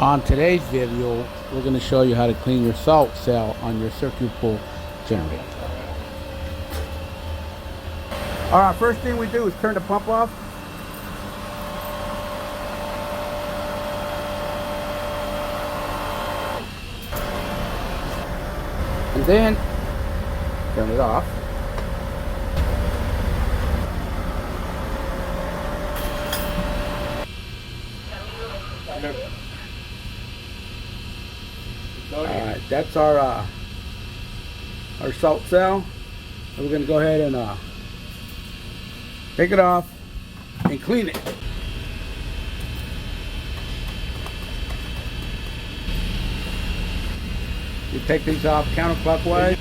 On today's video, we're going to show you how to clean your salt cell on your circuit pool generator. Alright, first thing we do is turn the pump off. And then turn it off. Alright, that's our salt cell. And we're going to go ahead and take it off and clean it. You take these off counterclockwise.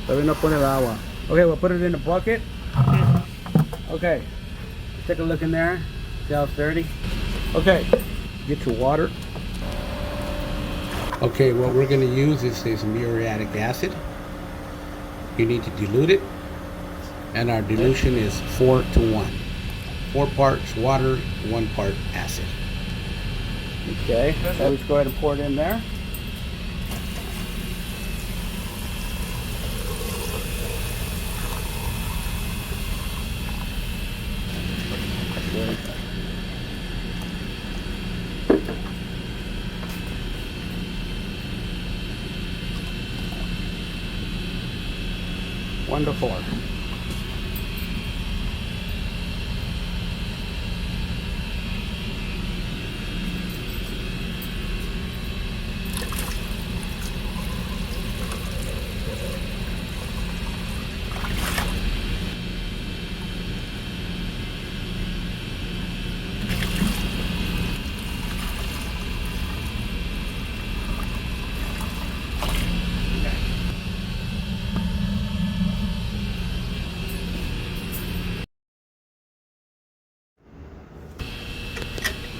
Todavía no pone el agua. Okay, we'll put it in the bucket. Okay, take a look in there. See how it's dirty? Okay, get your water. Okay, what we're going to use is muriatic acid. You need to dilute it, and our dilution is 4:1. 4 parts water, 1 part acid. Okay, so let's go ahead and pour it in there. Wonderful.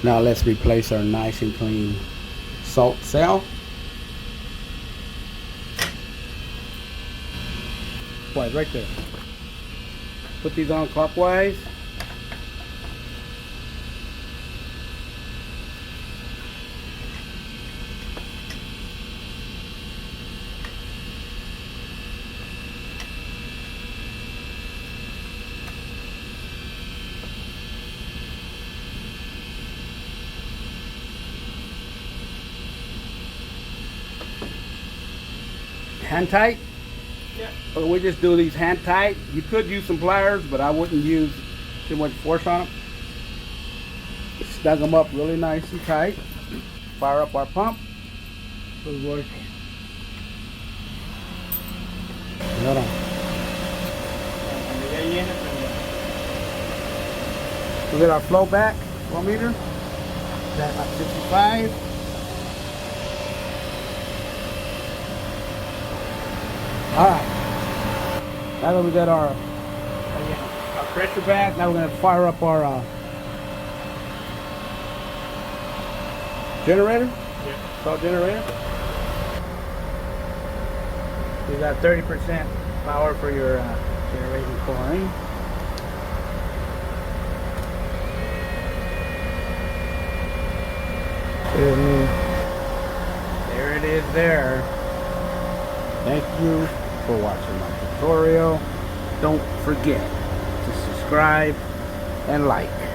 Now let's replace our nice and clean salt cell. Right there. Put these on clockwise. Hand tight? Yeah. So we just do these hand tight. You could use some pliers, but I wouldn't use too much force on them. Snug them up really nice and tight. Fire up our pump. Good work. Hold on. We get our flow back, 1 meter. That's like 55. Alright, now that we got our pressure back, now we're going to fire up our generator. Yeah. Salt generator. You got 30% power for your generating chlorine. There it is there. Thank you for watching my tutorial. Don't forget to subscribe and like.